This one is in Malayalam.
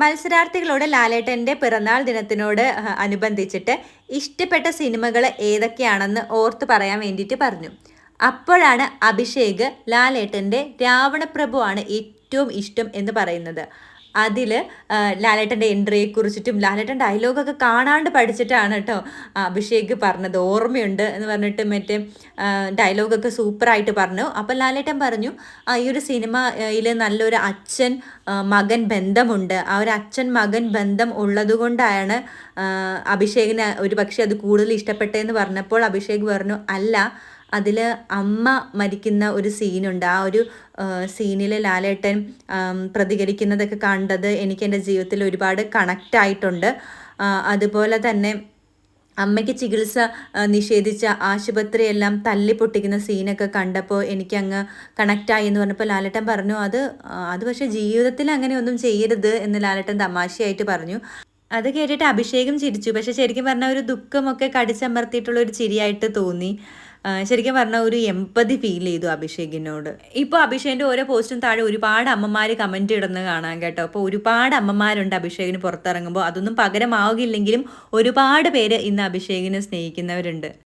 മത്സരാർത്ഥികളോട് ലാലേട്ടൻ്റെ പിറന്നാൾ ദിനത്തിനോട് അനുബന്ധിച്ചിട്ട് ഇഷ്ടപ്പെട്ട സിനിമകൾ ഏതൊക്കെയാണെന്ന് ഓർത്ത് പറയാൻ വേണ്ടിയിട്ട് പറഞ്ഞു. അപ്പോഴാണ് അഭിഷേക് ലാലേട്ടൻ്റെ രാവണപ്രഭു ആണ് ഏറ്റവും ഇഷ്ടം എന്ന് പറയുന്നത്. അതിൽ ലാലേട്ടൻ്റെ എൻട്രിയെ കുറിച്ചിട്ടും ലാലേട്ടൻ ഡയലോഗൊക്കെ കാണാണ്ട് പഠിച്ചിട്ടാണ് കേട്ടോ അഭിഷേക് പറഞ്ഞത്. ഓർമ്മയുണ്ട് എന്ന് പറഞ്ഞിട്ട് മറ്റേ ഡയലോഗൊക്കെ സൂപ്പറായിട്ട് പറഞ്ഞു. അപ്പം ലാലേട്ടൻ പറഞ്ഞു ഈ ഒരു സിനിമയിൽ നല്ലൊരു അച്ഛൻ മകൻ ബന്ധമുണ്ട്. ആ ഒരു അച്ഛൻ മകൻ ബന്ധം ഉള്ളത് കൊണ്ടാണ് അഭിഷേകിന് ഒരു പക്ഷേ അത് കൂടുതൽ ഇഷ്ടപ്പെട്ടതെന്ന് പറഞ്ഞപ്പോൾ അഭിഷേക് പറഞ്ഞു അല്ല, അതിൽ അമ്മ മരിക്കുന്ന ഒരു സീനുണ്ട്. ആ ഒരു സീനിൽ ലാലേട്ടൻ പ്രതികരിക്കുന്നതൊക്കെ കണ്ടത് എനിക്ക് എൻ്റെ ജീവിതത്തിൽ ഒരുപാട് കണക്റ്റ് ആയിട്ടുണ്ട്. അതുപോലെ തന്നെ അമ്മയ്ക്ക് ചികിത്സ നിഷേധിച്ച ആശുപത്രിയെല്ലാം തല്ലി പൊട്ടിക്കുന്ന സീനൊക്കെ കണ്ടപ്പോൾ എനിക്കങ്ങ് കണക്റ്റായി എന്ന് പറഞ്ഞപ്പോൾ ലാലേട്ടൻ പറഞ്ഞു അത് പക്ഷേ ജീവിതത്തിൽ അങ്ങനെ ഒന്നും ചെയ്യരുത് എന്ന് ലാലേട്ടൻ തമാശയായിട്ട് പറഞ്ഞു. അത് കേട്ടിട്ട് അഭിഷേകം ചിരിച്ചു. പക്ഷെ ശരിക്കും പറഞ്ഞാൽ ഒരു ദുഃഖമൊക്കെ കടിച്ചമർത്തിയിട്ടുള്ള ഒരു ചിരിയായിട്ട് തോന്നി. ശരിക്കും പറഞ്ഞാൽ ഒരു എമ്പതി ഫീൽ ചെയ്തു അഭിഷേകിനോട്. ഇപ്പോൾ അഭിഷേകിൻ്റെ ഓരോ പോസ്റ്റും താഴെ ഒരുപാട് അമ്മമാർ കമൻറ്റ് ഇടുന്നത് കാണാം കേട്ടോ. അപ്പോൾ ഒരുപാട് അമ്മമാരുണ്ട് അഭിഷേകിന് പുറത്തിറങ്ങുമ്പോൾ. അതൊന്നും പകരമാകില്ലെങ്കിലും ഒരുപാട് പേര് ഇന്ന് അഭിഷേകിനെ സ്നേഹിക്കുന്നവരുണ്ട്.